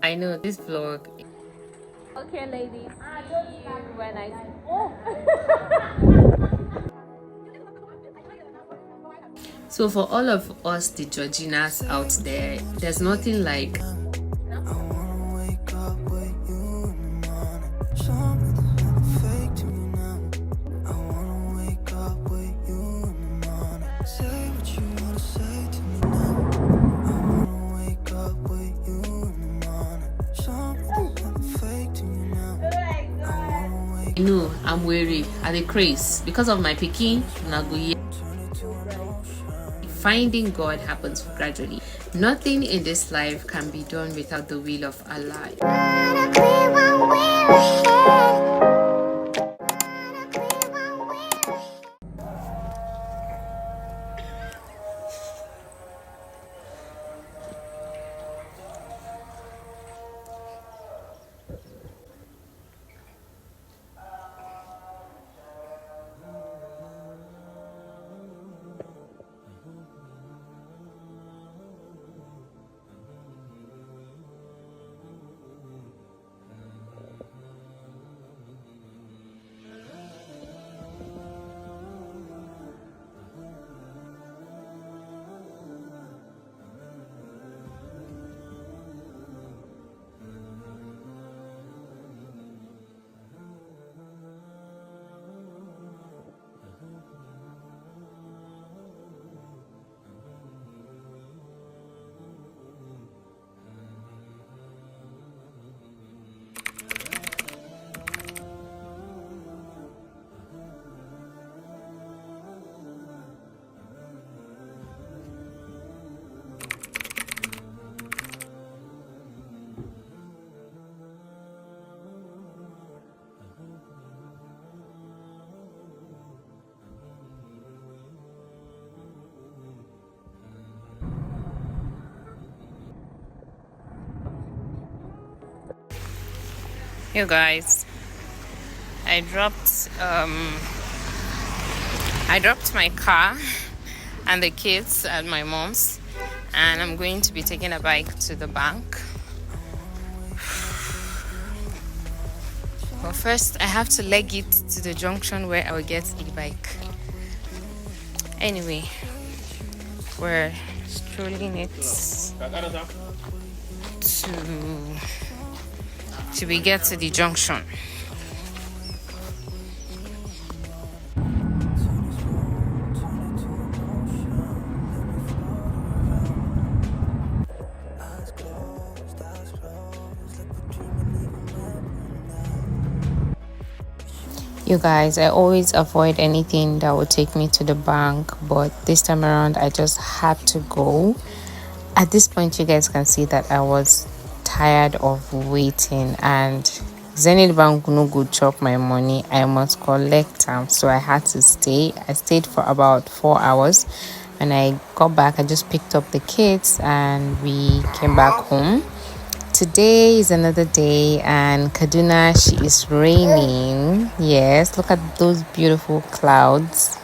I know this vlog. Okay, ladies. See you when I. Oh. So for all of us, the Georginas out there, there's nothing like no, I'm weary at the craze because of my picking Naguye. Finding God happens gradually. Nothing in this life can be done without the will of Allah. You guys, I dropped my car and the kids at my mom's, and I'm going to be taking a bike to the bank. But first I have to leg it to the junction where I will get a bike. Anyway, we're strolling it till we get to the junction. You guys, I always avoid anything that would take me to the bank, but this time around I just had to go. At this point you guys can see that I was tired of waiting, and Zenith Bank no good chop my money. I must collect them, so I had to stay. I stayed for about 4 hours. When I got back, I just picked up the kids and we came back home. Today is another day, and Kaduna, she is raining. Yes, look at those beautiful clouds.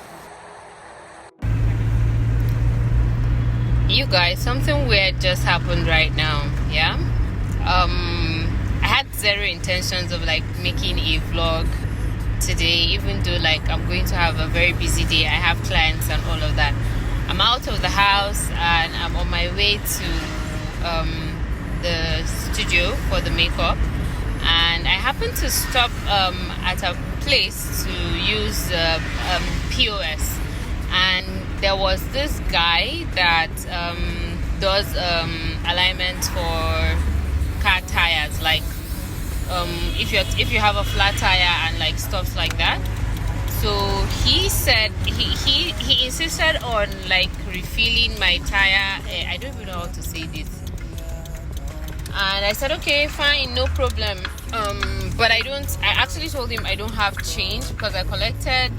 You guys, something weird just happened right now. Yeah, I had zero intentions of like making a vlog today, even though like I'm going to have a very busy day. I have clients and all of that. I'm out of the house and I'm on my way to the studio for the makeup, and I happened to stop at a place to use POS, and there was this guy that does alignment for car tires, like if you have a flat tire and like stuff like that. So he said he insisted on like refilling my tire. I don't even know how to say this. And I said, okay, fine, no problem. But I actually told him I don't have change, because I collected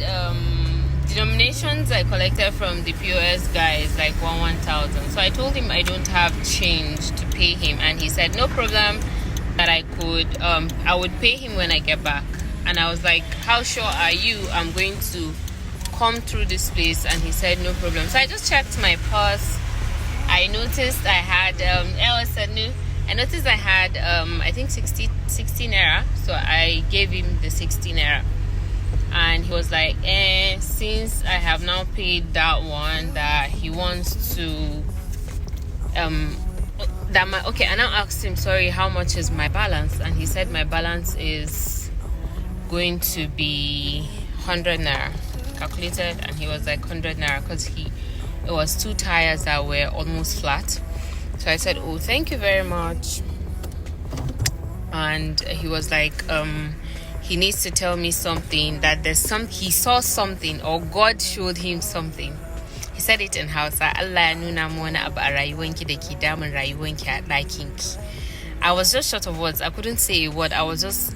denominations I collected from the POS guys, like 1,000. So I told him I don't have change to pay him, and he said no problem, that I would pay him when I get back. And I was like, how sure are you I'm going to come through this place? And he said no problem. So I just checked my purse. I noticed I had I noticed I had had I think 60 naira, so I gave him the 60 naira, and he was like, since I have now paid that one, that he wants to and I now asked him, sorry, how much is my balance? And he said my balance is going to be 100 naira. Calculated, and he was like 100 naira because it was 2 tires that were almost flat. So I said, oh, thank you very much. And he was like, he needs to tell me something, that he saw something, or God showed him something. He said it in Hausa. Allah nuna mona abu a rayuwanki da ke damun rayuwanki a ɗakinki. I was just short of words. I couldn't say a word. I was just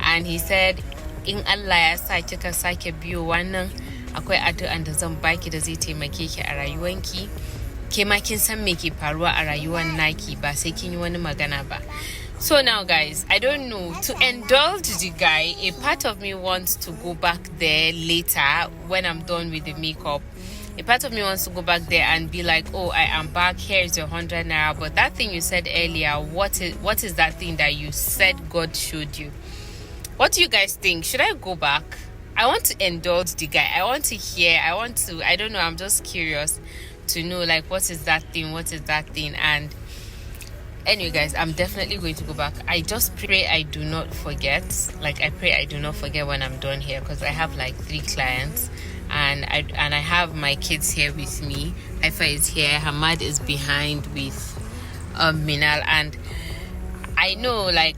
and he said, in Allah ya sa kika sake biyo wannan, akwai addu'an da zan baki da zai taimake ki a rayuwanki. Ke ma kin san me ke faruwa a rayuwan naki, ba sai kin yi wani magana ba. So now, guys, I don't know, to indulge the guy, a part of me wants to go back there later when I'm done with the makeup. A part of me wants to go back there and be like, oh, I am back, here's your 100 naira. But that thing you said earlier, what is that thing that you said God showed you? What do you guys think? Should I go back? I want to indulge the guy. I want to hear. I don't know, I'm just curious to know, like, what is that thing? And anyway, guys, I'm definitely going to go back. I just pray I do not forget. Like, I pray I do not forget when I'm done here, because I have like 3 clients, and I have my kids here with me. Haifa is here, Hamad is behind with Minal, and I know, like,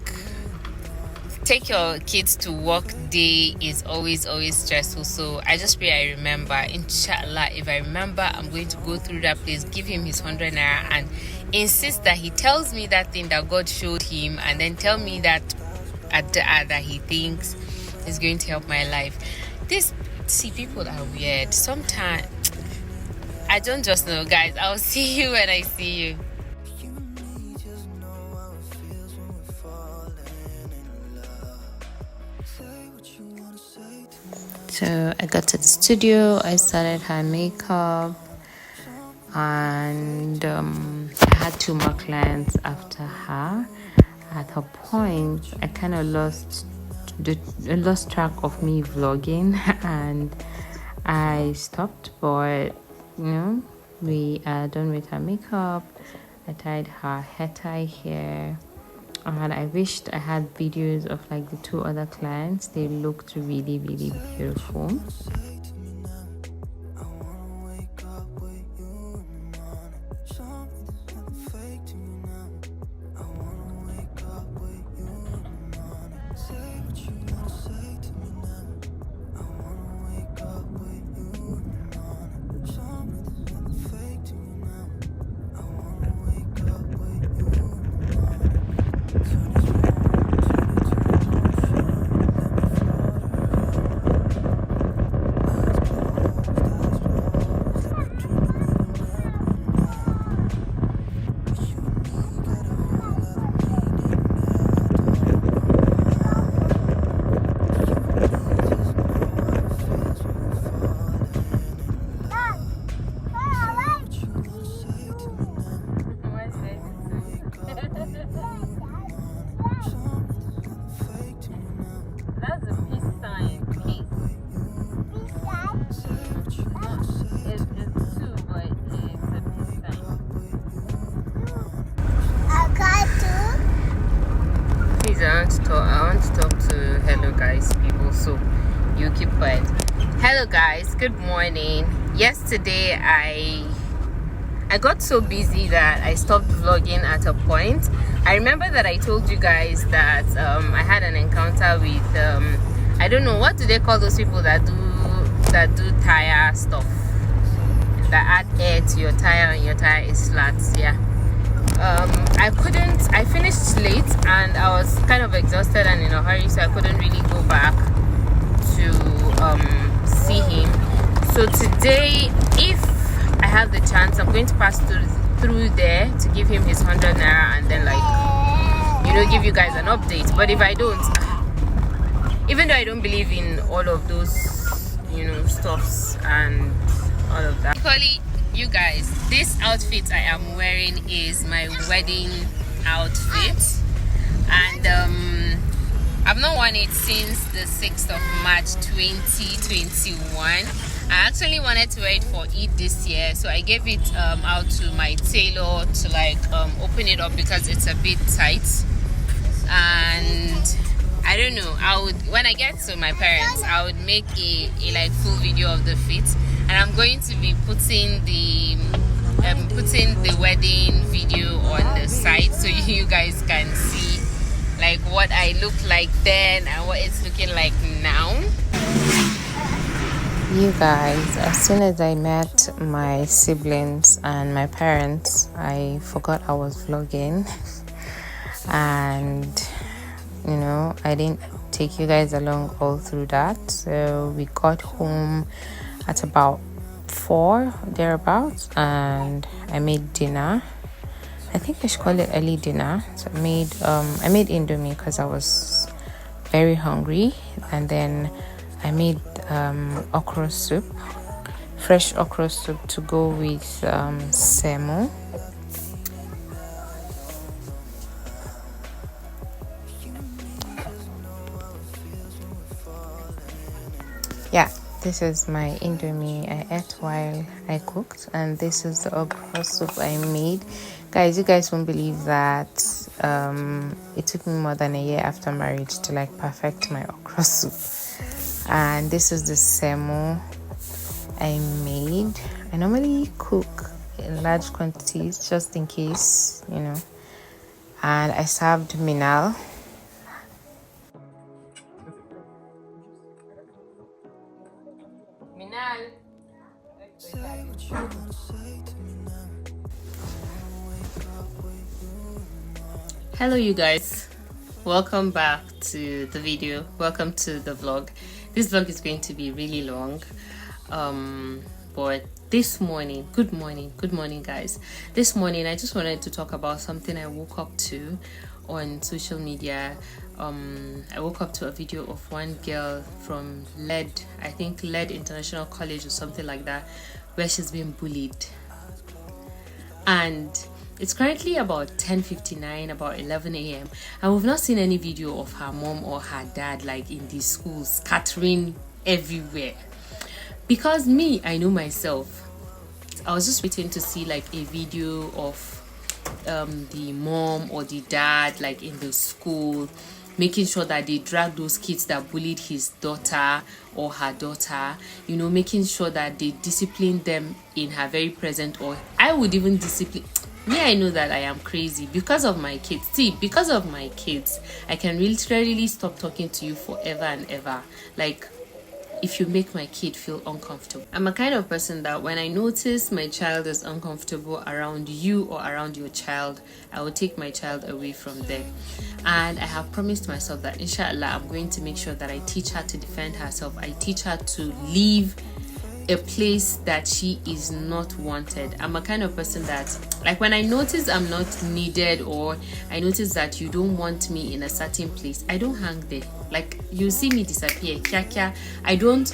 take your kids to work day is always stressful. So I just pray I remember. Inshallah, if I remember, I'm going to go through that place, give him his 100 naira, and insist that he tells me that thing that God showed him, and then tell me that that he thinks is going to help my life. People are weird sometimes. I don't just know, guys. I'll see you when I see you. So I got to the studio, I started her makeup, and I had 2 more clients after her. At her point, I kind of lost track of me vlogging, and I stopped, but we are done with her makeup. I tied her hair tie here, and I wished I had videos of like the 2 other clients. They looked really beautiful. I want to talk to hello guys people, so you keep quiet. Hello guys, good morning. Yesterday I got so busy that I stopped vlogging at a point. I remember that I told you guys that I had an encounter with I don't know, what do they call those people that do tire stuff, that add air to your tire and your tire is flat. Yeah. I finished late and I was kind of exhausted and in a hurry, so I couldn't really go back to see him. So today, if I have the chance, I'm going to pass through there to give him his 100 naira and then, like, give you guys an update. But if I don't, even though I don't believe in all of those, stuffs and all of that. Equally, you guys, this outfit I am wearing is my wedding outfit, and I've not worn it since the 6th of March 2021. I actually wanted to wear it for Eid this year, so I gave it out to my tailor to like open it up because it's a bit tight. And I don't know, when I get to my parents, I would make a like full video of the fit, and I'm going to be putting the wedding video on the site so you guys can see like what I looked like then and what it's looking like now. You guys, as soon as I met my siblings and my parents, I forgot I was vlogging and you know, I didn't take you guys along all through that. So we got home at about 4 thereabouts, and I made dinner. I think I should call it early dinner. So I made indomie because I was very hungry, and then I made okra soup, fresh okra soup to go with semo. Yeah, this is my indomie I ate while I cooked, and this is the okra soup I made. Guys, you guys won't believe that it took me more than a year after marriage to like perfect my okra soup. And this is the semo I made. I normally cook in large quantities just in case, you know. And I served Minal. Hello you guys, welcome back to the video, welcome to the vlog. This vlog is going to be really long, but this morning, good morning guys. This morning I just wanted to talk about something I woke up to on social media. I woke up to a video of one girl from LED, I think LED International College or something like that, where she's been bullied. And it's currently about 10:59, about 11 a.m. and we've not seen any video of her mom or her dad like in these schools scattering everywhere. Because me, I know myself, I was just waiting to see like a video of the mom or the dad like in the school, making sure that they drag those kids that bullied his daughter or her daughter, you know, making sure that they discipline them in her very present, or I would even discipline me. I know that I am crazy because of my kids. See, because of my kids, I can literally stop talking to you forever and ever. Like, if you make my kid feel uncomfortable. I'm a kind of person that when I notice my child is uncomfortable around you or around your child, I will take my child away from there. And I have promised myself that inshallah I'm going to make sure that I teach her to defend herself. I teach her to leave a place that she is not wanted. I'm a kind of person that, like, when I notice I'm not needed, or I notice that you don't want me in a certain place, I don't hang there. Like, you see me disappear, I don't,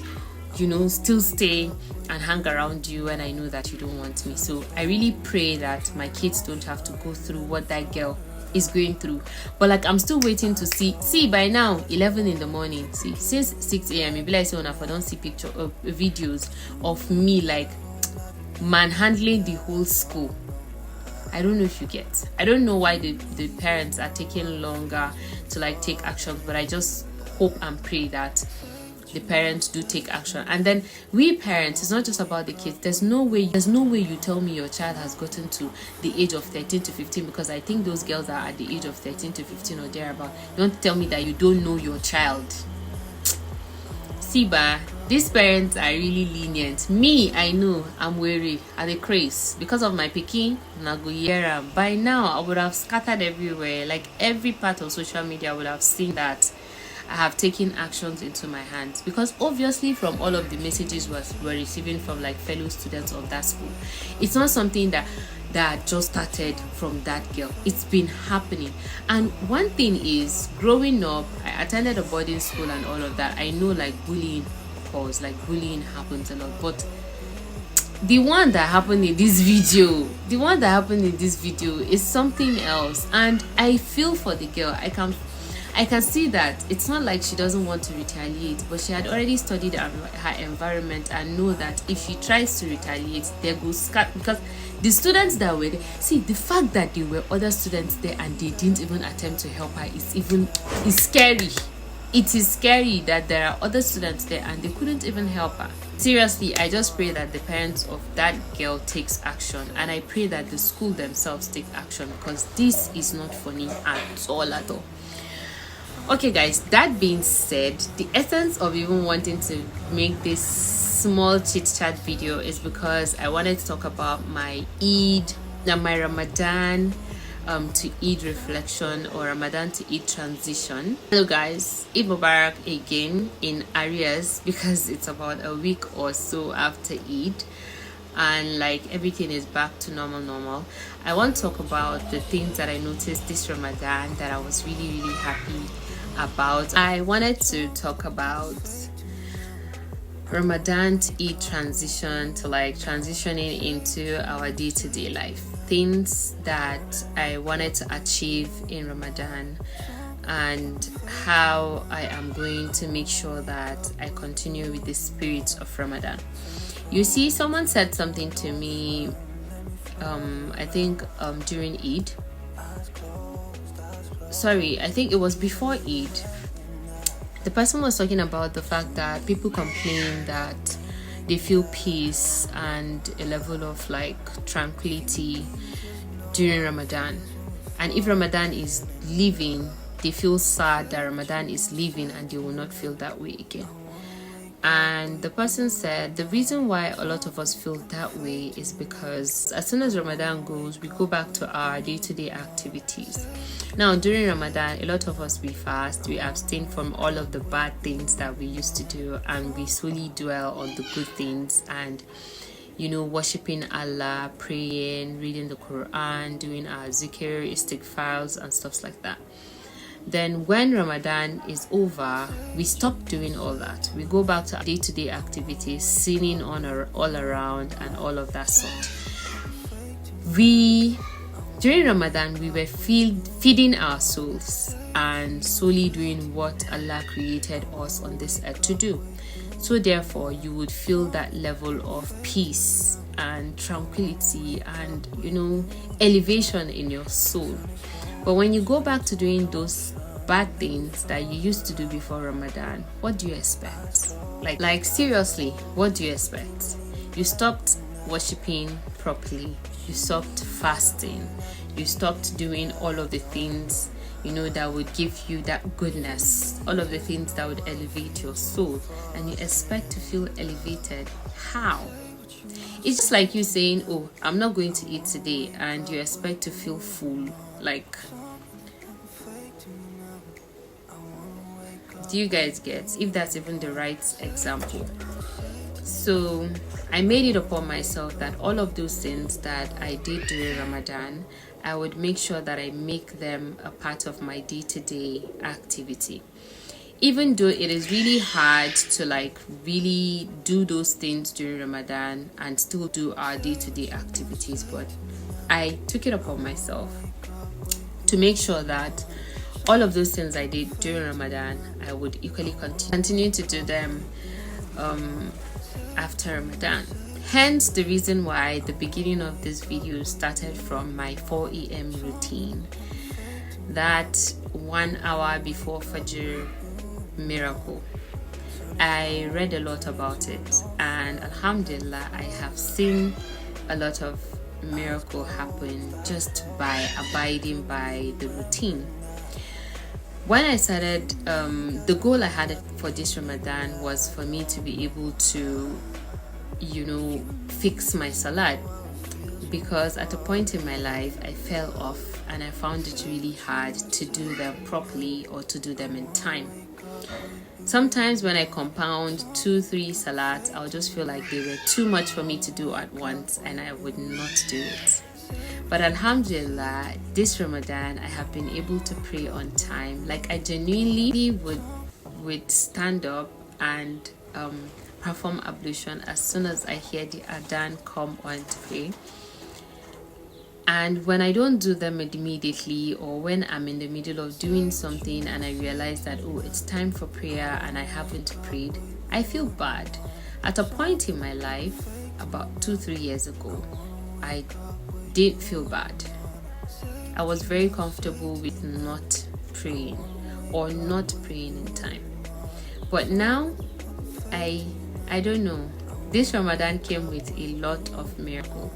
you know, still stay and hang around you when I know that you don't want me. So I really pray that my kids don't have to go through what that girl is going through. But like, I'm still waiting to see by now 11 in the morning, see, since 6 a.m. maybe like say if I don't see picture of videos of me like manhandling the whole school. I don't know if you get, I don't know why the parents are taking longer to like take action, but I just hope and pray that the parents do take action. And then we parents, it's not just about the kids. There's no way you tell me your child has gotten to the age of 13 to 15, because I think those girls are at the age of 13 to 15 or thereabout. You don't tell me that you don't know your child. Siba, these parents are really lenient. Me, I know I'm weary at the craze because of my pikin Nagoyera. By now I would have scattered everywhere, like every part of social media would have seen that I have taken actions into my hands, because obviously from all of the messages we're receiving from like fellow students of that school, it's not something that just started from that girl. It's been happening. And one thing is, growing up, I attended a boarding school and all of that. I know like bullying happens a lot, but the one that happened in this video, is something else, and I feel for the girl. I can see that it's not like she doesn't want to retaliate, but she had already studied her environment and know that if she tries to retaliate, they go scat, because the students that were there, see, the fact that there were other students there and they didn't even attempt to help her is scary. It is scary that there are other students there and they couldn't even help her. Seriously, I just pray that the parents of that girl takes action, and I pray that the school themselves take action, because this is not funny at all. Okay guys, that being said, the essence of even wanting to make this small chit chat video is because I wanted to talk about my Ramadan to Eid reflection, or Ramadan to Eid transition. Hello guys, Eid Mubarak again in arrears, because it's about a week or so after Eid and like everything is back to normal. I want to talk about the things that I noticed this Ramadan that I was really happy about. I wanted to talk about Ramadan to Eid transition, to like transitioning into our day-to-day life, things that I wanted to achieve in Ramadan, and how I am going to make sure that I continue with the spirit of Ramadan. You see, someone said something to me I think during Eid, sorry, I think it was before Eid. The person was talking about the fact that people complain that they feel peace and a level of like tranquility during Ramadan, and if Ramadan is leaving, they feel sad that Ramadan is leaving and they will not feel that way again. And the person said the reason why a lot of us feel that way is because as soon as Ramadan goes, we go back to our day-to-day activities. Now during Ramadan, a lot of us, we fast, we abstain from all of the bad things that we used to do, and we solely dwell on the good things, and worshiping Allah, praying, reading the Quran, doing our zikr, istighfars and stuff like that. Then when Ramadan is over, we stop doing all that. We go back to our day-to-day activities, sinning all around and all of that sort. During Ramadan, we were feeding our souls and solely doing what Allah created us on this earth to do. So therefore, you would feel that level of peace and tranquility and, elevation in your soul. But when you go back to doing those bad things that you used to do before Ramadan, what do you expect? Like seriously, what do you expect? You stopped worshipping properly. You stopped fasting. You stopped doing all of the things, that would give you that goodness, all of the things that would elevate your soul, and you expect to feel elevated. How? It's just like you saying, oh, I'm not going to eat today, and you expect to feel full. Like, do you guys get if that's even the right example? So I made it upon myself that all of those things that I did during Ramadan, I would make sure that I make them a part of my day-to-day activity. Even though it is really hard to like really do those things during Ramadan and still do our day-to-day activities, but I took it upon myself to make sure that all of those things I did during Ramadan, I would equally continue to do them after Ramadan. Hence the reason why the beginning of this video started from my 4 a.m. routine, that 1 hour before Fajr miracle. I read a lot about it, and Alhamdulillah, I have seen a lot of miracle happen just by abiding by the routine. When I started, the goal I had for this Ramadan was for me to be able to, fix my salat, because at a point in my life I fell off and I found it really hard to do them properly or to do them in time. Sometimes when I compound 2-3 salats, I'll just feel like they were too much for me to do at once and I would not do it. But Alhamdulillah, this Ramadan I have been able to pray on time. Like I genuinely would stand up and perform ablution as soon as I hear the adhan come on to play. And when I don't do them immediately, or when I'm in the middle of doing something and I realize that, oh, it's time for prayer and I haven't prayed, I feel bad. At a point in my life, about 2-3 years ago, I did feel bad. I was very comfortable with not praying or not praying in time. But now, I don't know. This Ramadan came with a lot of miracle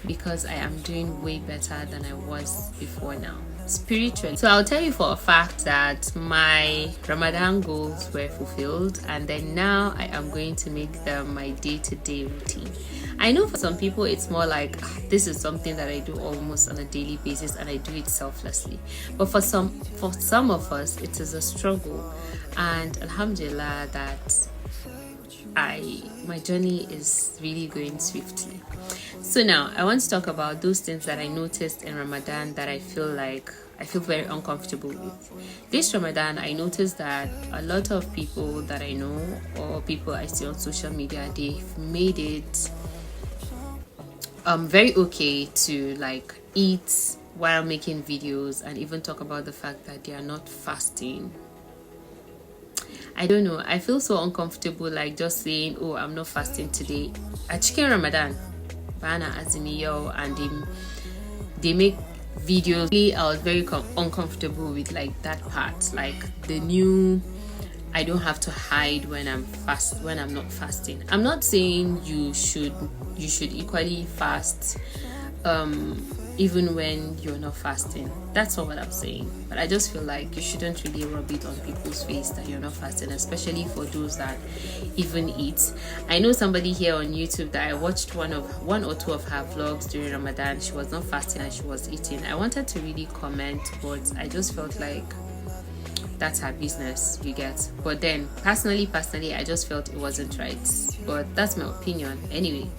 because I am doing way better than I was before now, spiritually. So I'll tell you for a fact that my Ramadan goals were fulfilled, and then now I am going to make them my day-to-day routine. I know for some people it's more like this is something that I do almost on a daily basis and I do it selflessly. But for some of us it is a struggle, and alhamdulillah that my journey is really going swiftly. So now I want to talk about those things that I noticed in Ramadan that I feel very uncomfortable with. This Ramadan, I noticed that a lot of people that I know or people I see on social media, they've made it very okay to like eat while making videos and even talk about the fact that they are not fasting. I don't know, I feel so uncomfortable like just saying, oh, I'm not fasting today. A chicken Ramadan bana azimiyo, and they make videos. Really, I was very uncomfortable with like that part, like the new I don't have to hide when I'm not fasting. I'm not saying you should equally fast even when you're not fasting. That's not what I'm saying. But I just feel like you shouldn't really rub it on people's face that you're not fasting, especially for those that even eat. I know somebody here on YouTube that I watched one or two of her vlogs during Ramadan. She was not fasting and she was eating. I wanted to really comment, but I just felt like that's her business, you get. But then personally I just felt it wasn't right. But that's my opinion anyway.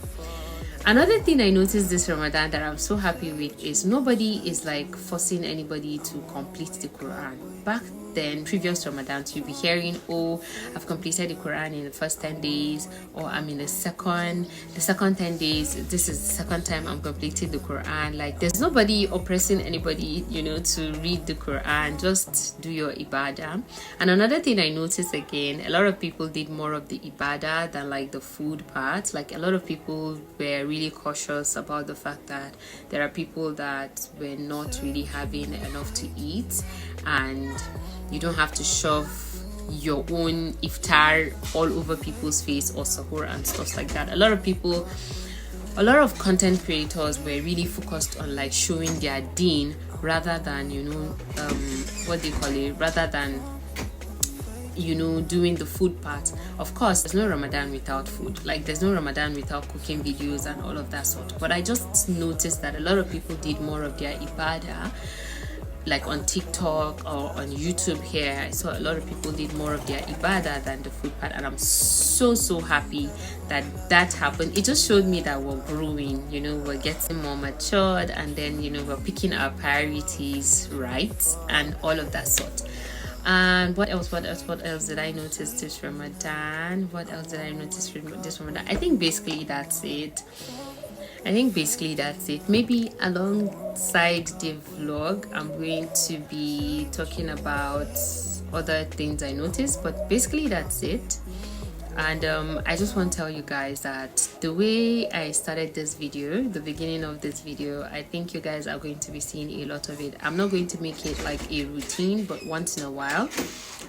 Another thing I noticed this Ramadan that I'm so happy with is nobody is like forcing anybody to complete the Quran. Back then, previous Ramadans, you'll be hearing, oh, I've completed the Quran in the first 10 days, or I'm in the second 10 days, this is the second time I'm completing the Quran. Like, there's nobody oppressing anybody, to read the Quran. Just do your ibadah. And another thing I noticed again, a lot of people did more of the ibadah than like the food part. Like, a lot of people were really cautious about the fact that there are people that were not really having enough to eat, and you don't have to shove your own iftar all over people's face or sahur and stuff like that. A lot of content creators were really focused on like showing their deen rather than rather than doing the food part. Of course, there's no Ramadan without food. Like, there's no Ramadan without cooking videos and all of that sort. But I just noticed that a lot of people did more of their ibadah, like on TikTok or on YouTube here. I saw a lot of people did more of their ibadah than the food part, and I'm so happy that happened. It just showed me that we're growing, we're getting more matured, and then we're picking our priorities right and all of that sort. And what else did I notice this Ramadan? I think basically that's it. Maybe alongside the vlog, I'm going to be talking about other things I noticed, but basically that's it. And I just want to tell you guys that the way I started this video, the beginning of this video, I think you guys are going to be seeing a lot of it. I'm not going to make it like a routine, but once in a while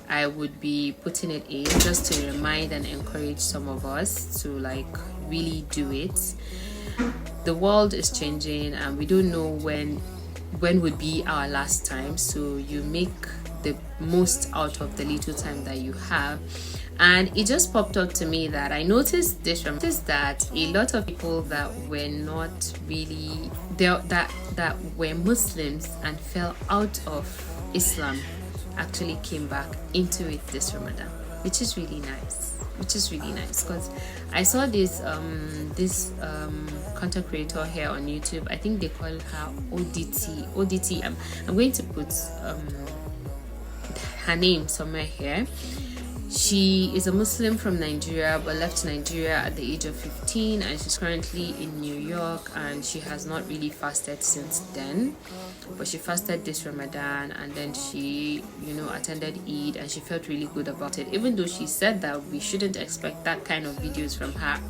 I would be putting it in just to remind and encourage some of us to like really do it. The world is changing and we don't know when would be our last time, so you make the most out of the little time that you have. And it just popped up to me that I noticed that a lot of people that were not really there, that were Muslims and fell out of Islam, actually came back into it this Ramadan, which is really nice. Because I saw this content creator here on YouTube. I think they call her ODT. I'm going to put her name somewhere here. She is a Muslim from Nigeria but left Nigeria at the age of 15, and she's currently in New York, and she has not really fasted since then. But she fasted this Ramadan, and then she, attended Eid, and she felt really good about it, even though she said that we shouldn't expect that kind of videos from her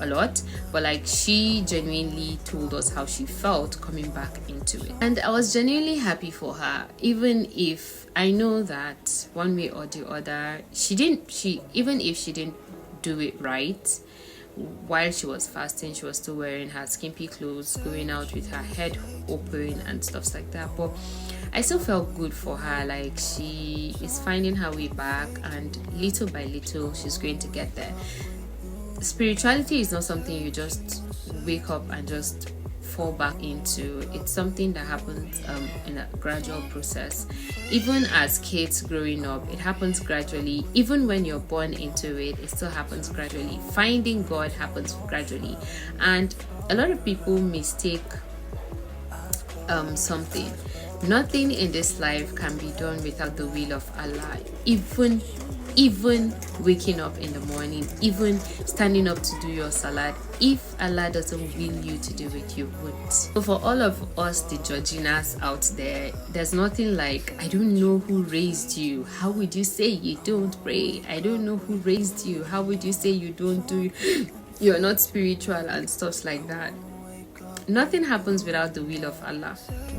a lot. But like, she genuinely told us how she felt coming back into it, and I was genuinely happy for her, even if I know that one way or the other, even if she didn't do it right while she was fasting, she was still wearing her skimpy clothes, going out with her head open and stuff like that. But I still felt good for her. Like, she is finding her way back, and little by little she's going to get there. Spirituality is not something you just wake up and just fall back into. It's something that happens in a gradual process. Even as kids growing up, it happens gradually. Even when you're born into it, it still happens gradually. Finding God happens gradually, and a lot of people mistake something. Nothing in this life can be done without the will of Allah. Even waking up in the morning, even standing up to do your salat, if Allah doesn't will you to do it, you won't. So for all of us, the judginess out there, there's nothing like, I don't know who raised you, how would you say you don't pray? I don't know who raised you, how would you say you don't do, you're not spiritual, and stuff like that. Nothing happens without the will of Allah.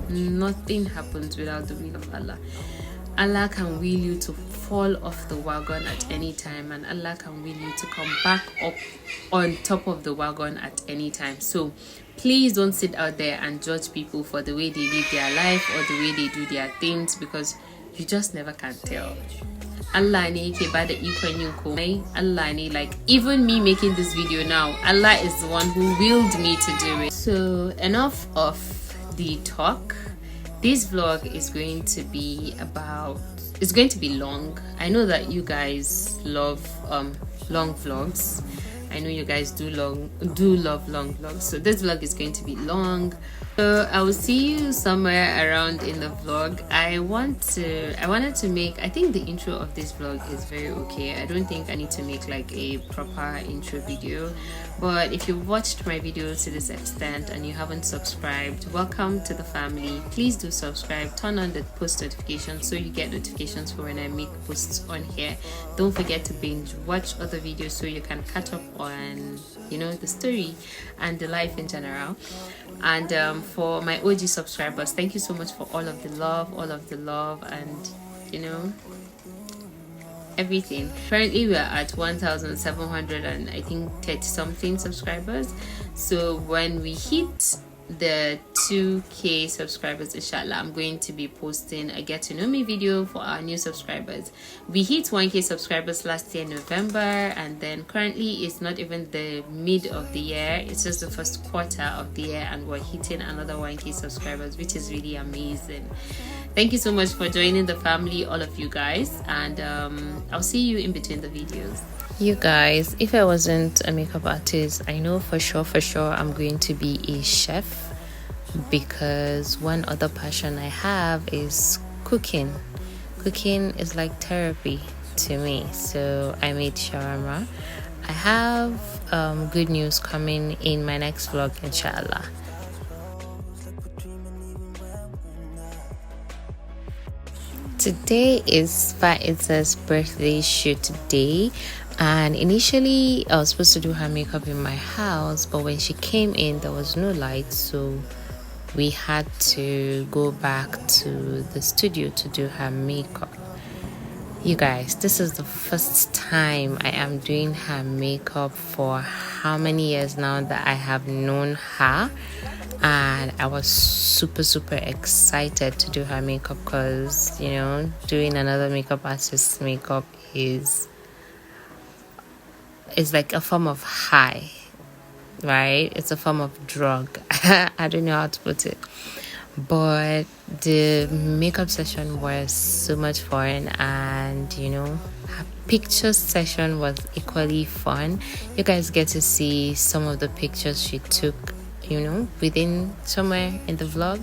Nothing happens without the will of Allah. Allah can will you to fall off the wagon at any time, and Allah can will you to come back up on top of the wagon at any time. So please don't sit out there and judge people for the way they live their life or the way they do their things, because you just never can tell. Allah ne yake bada ikon yin komai. Allah ne, like, even me making this video now, Allah is the one who willed me to do it. So enough of the talk. This vlog is going to be it's going to be long. I know that you guys love long vlogs. I know you guys do love long vlogs, so this vlog is going to be long. So I will see you somewhere around in the vlog. I wanted to make, I think the intro of this vlog is very okay. I don't think I need to make like a proper intro video, but if you've watched my video to this extent and you haven't subscribed, welcome to the family. Please do subscribe, turn on the post notifications so you get notifications for when I make posts on here. Don't forget to binge watch other videos so you can catch up on the story and the life in general. And for my OG subscribers, thank you so much for all of the love and everything. Currently we are at 1,700 and I think 30 something subscribers. So when we hit the 2k subscribers, inshallah, I'm going to be posting a get to know me video for our new subscribers. We hit 1k subscribers last year November, and then currently it's not even the mid of the year, it's just the first quarter of the year, and we're hitting another 1k subscribers, which is really amazing. Thank you so much for joining the family, all of you guys, and I'll see you in between the videos. You guys, if I wasn't a makeup artist, I know for sure I'm going to be a chef, because one other passion I have is cooking. Cooking is like therapy to me. So I made shawarma. I have good news coming in my next vlog, inshallah. Today is Fa'iza's birthday shoot day, and initially I was supposed to do her makeup in my house, but when she came in there was no light, so we had to go back to the studio to do her makeup. You guys, this is the first time I am doing her makeup for how many years now that I have known her, and I was super excited to do her makeup, because doing another makeup artist's makeup is like a form of high, right? It's a form of drug. I don't know how to put it, but the makeup session was so much fun, and her picture session was equally fun. You guys get to see some of the pictures she took within somewhere in the vlog.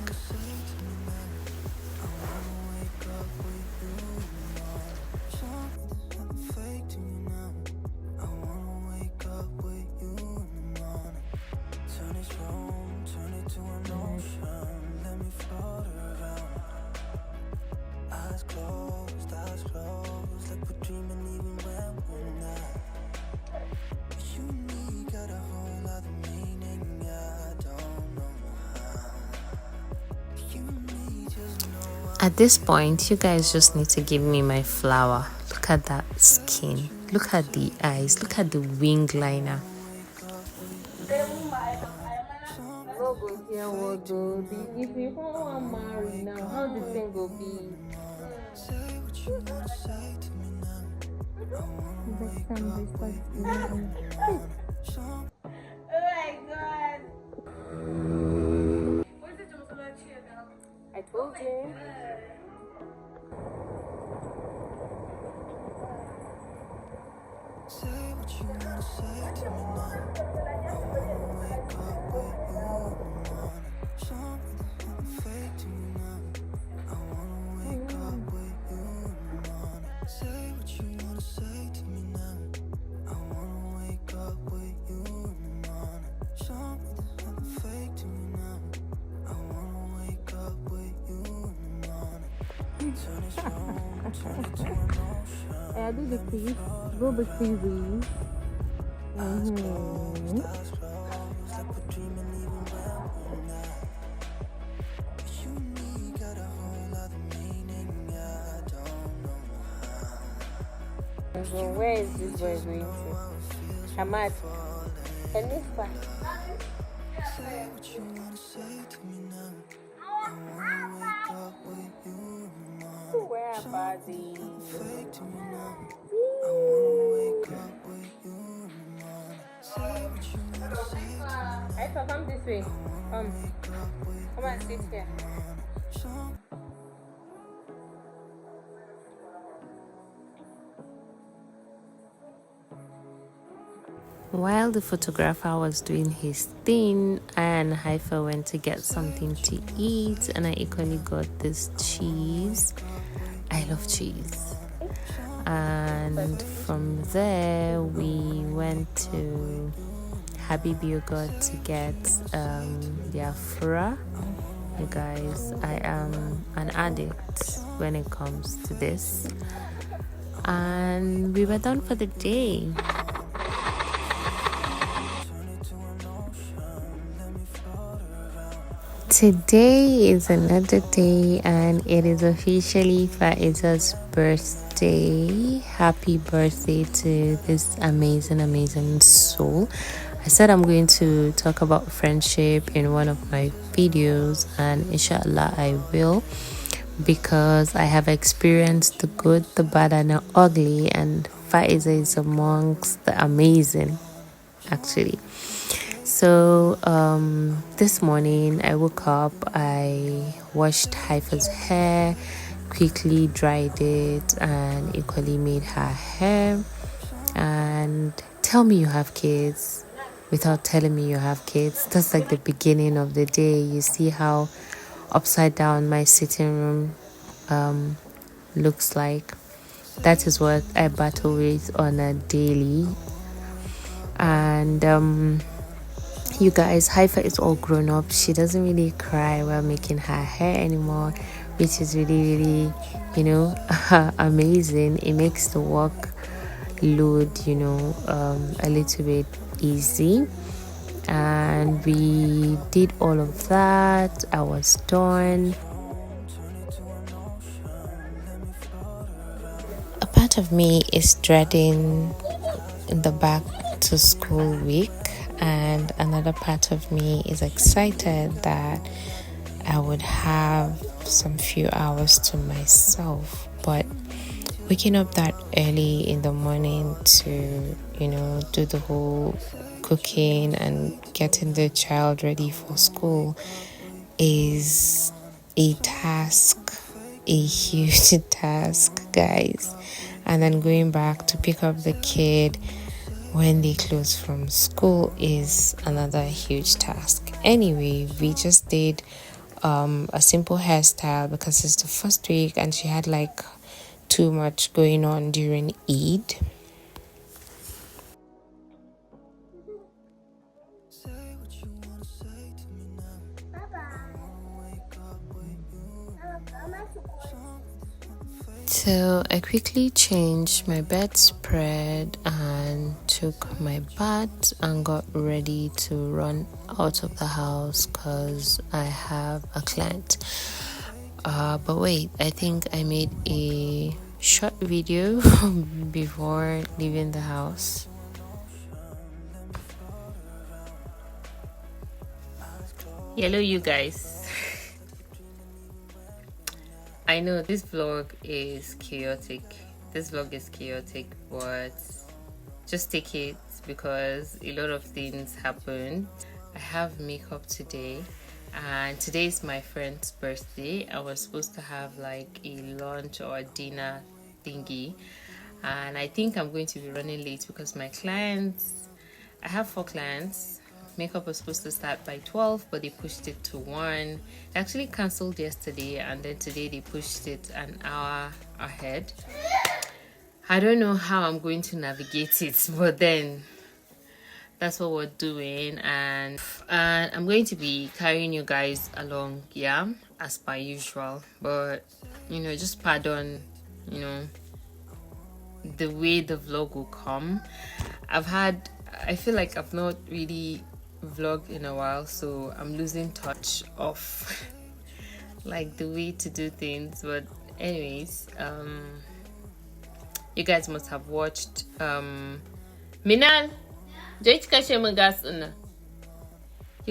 At this point, you guys just need to give me my flower. Look at that skin. Look at the eyes. Look at the wing liner. If you want to marry now, how the thing will be? Oh my god. I told you. Say what you wanna say to me now. I wanna wake up with you in the morning. Show me the hidden fake to me now. I wanna wake up with you in the morning. Say what you wanna say to me now. I wanna wake up with you in the morning. Show me the hidden fake to me now. I wanna wake up with you in the morning. Turn this room, turn it to an ocean. I do the crease. Go the crease. Where is this boy going to? Hamad. And this one. Say what you wanna say to me now. I wanna wake up with you in the morning. Where about the Fake to me now. I wanna wake up with you in the morning. Say what you wanna say to me now. I thought come this way. Come and sit here. While the photographer was doing his thing, I and Haifa went to get something to eat, and I equally got this cheese. I love cheese. And from there, we went to Habib Yogurt to get their fura. You guys, I am an addict when it comes to this. And we were done for the day. Today is another day, and it is officially Faiza's birthday. Happy birthday to this amazing soul. I said I'm going to talk about friendship in one of my videos, and inshallah I will, because I have experienced the good, the bad, and the ugly, and Faiza is amongst the amazing, actually. So this morning I woke up, I washed Haifa's hair, quickly dried it, and equally made her hair. And tell me you have kids without telling me you have kids. That's like the beginning of the day. You see how upside down my sitting room looks like. That is what I battle with on a daily. And you guys, Haifa is all grown up. She doesn't really cry while making her hair anymore, which is really, amazing. It makes the work load, a little bit easy. And we did all of that. I was done. A part of me is dreading the back to school week, and another part of me is excited that I would have some few hours to myself. But waking up that early in the morning to do the whole cooking and getting the child ready for school is a task, a huge task, guys. And then going back to pick up the kid when they close from school is another huge task. Anyway, we just did a simple hairstyle because it's the first week and she had like too much going on during Eid. So I quickly changed my bedspread and took my bath and got ready to run out of the house because I have a client. But wait, I think I made a short video before leaving the house. Hello, you guys. I know this vlog is chaotic. But just take it because a lot of things happened. I have makeup today, and today is my friend's birthday. I was supposed to have like a lunch or a dinner thingy, and I think I'm going to be running late because my clients, I have 4 clients. Makeup was supposed to start by 12, but they pushed it to 1. They actually cancelled yesterday, and then today they pushed it an hour ahead. I don't know how I'm going to navigate it, but then that's what we're doing, and I'm going to be carrying you guys along, yeah, as per usual. But just pardon, the way the vlog will come. I feel like I've not really vlogged in a while, so I'm losing touch of like the way to do things. But anyways, you guys must have watched Minal. You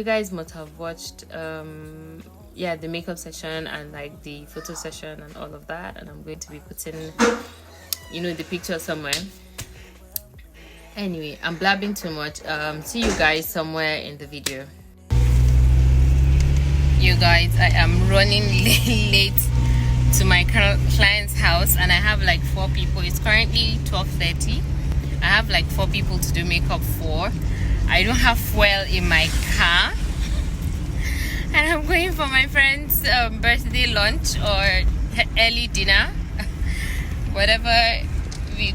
guys must have watched the makeup session and like the photo session and all of that, and I'm going to be putting the picture somewhere. Anyway, I'm blabbing too much. See you guys somewhere in the video. You guys, I am running late to my client's house, and I have like 4 people. It's currently 12:30. I have like 4 people to do makeup for. I don't have fuel in my car, and I'm going for my friend's birthday lunch or early dinner, whatever we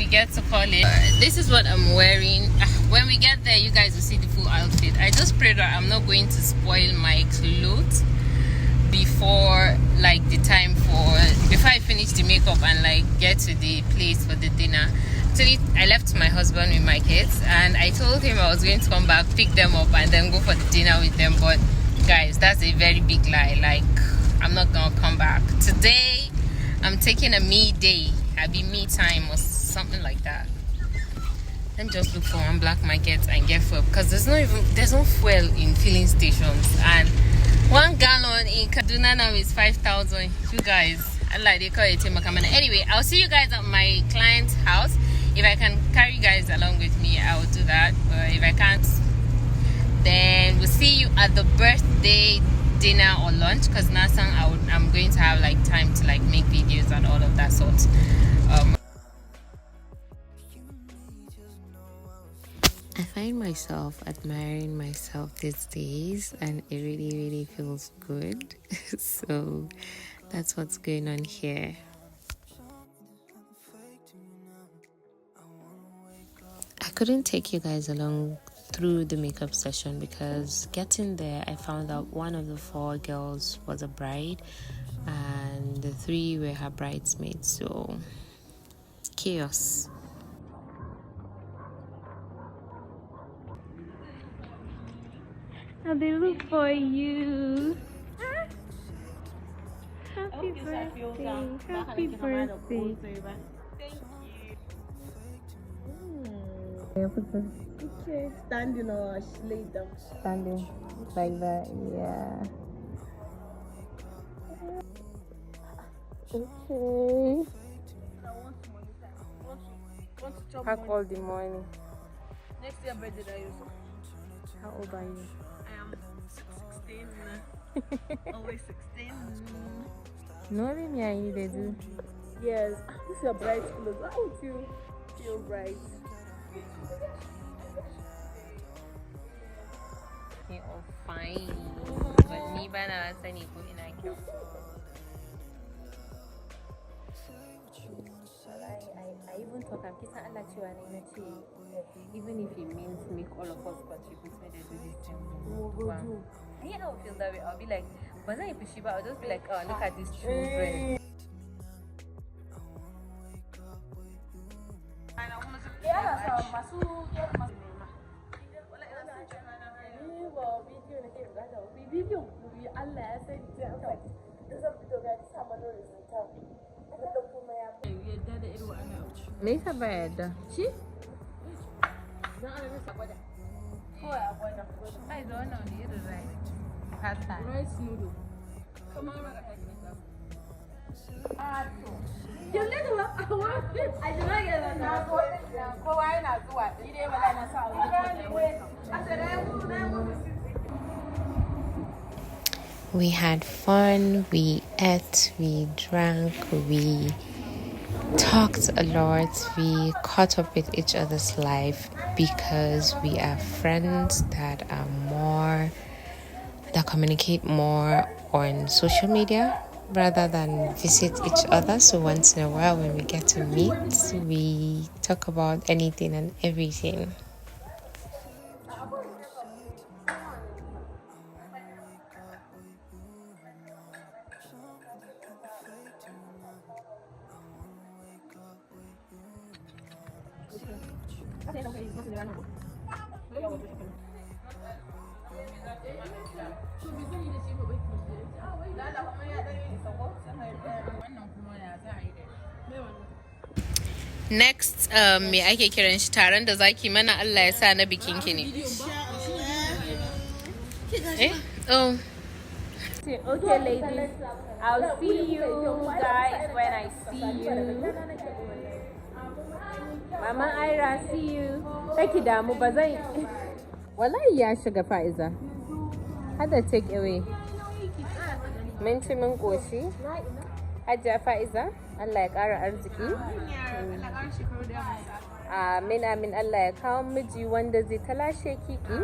get to call it. This is what I'm wearing. When we get there, you guys will see the full outfit. I just pray that I'm not going to spoil my clothes before like the time before I finish the makeup and like get to the place for the dinner. Actually, I left my husband with my kids, and I told him I was going to come back, pick them up, and then go for the dinner with them. But guys, that's a very big lie. Like, I'm not gonna come back today. I'm taking a me day. I'll be me time or something like that. Let me just look for one black market and get fuel, because there's no fuel in filling stations, and 1 gallon in Kaduna now is 5,000. You guys, I like they call it anyway. I'll see you guys at my client's house. If I can carry you guys along with me, I will do that. But if I can't, then we'll see you at the birthday dinner or lunch, because now I'm going to have like time to like make videos and all of that sort. I find myself admiring myself these days, and it really feels good. So that's what's going on here. I couldn't take you guys along through the makeup session because getting there, I found out one of the 4 girls was a bride and the 3 were her bridesmaids. So it's chaos. Now they look for you. Happy birthday. Happy birthday. Okay, standing or lay down? Standing like that, yeah. Okay. Pack all the money. Next year birthday that you. How old are you? I am 16. Always 16. No, me and you do. Yes. This is your bright clothes. How would you feel bright? Okay, all fine. But me by now, I need to put in a cap. I even thought I'm kissing Allah to an even if it means make all of us contribute when they do this thing. Wow. Yeah, I'll feel that way. I'll be like, but then if Shiba, I'll just be like, oh, look at these children. Me yasa ba yadda? Shi? Ai da wannan wani irin rice. Pasta. Rice noodle. We had fun, we ate, we drank, we talked a lot, we caught up with each other's life because we are friends that communicate more on social media rather than visit each other. So once in a while when we get to meet, we talk about anything and everything. Next, me ake kiran shi taron da zaki mana Allah ya sa na bikin ki ne. Oh. Okay, ladies. I'll see you guys when I see you. Mama Ira, see you. Take it down, bazai. Wallahi ya shiga Fa'iza. Hada take away. Mun ci mun koshi. Hajja Fa'iza, Allah ya ƙara arziki. Amin amin, Allah ya kawo miji wanda zai talashe kiki.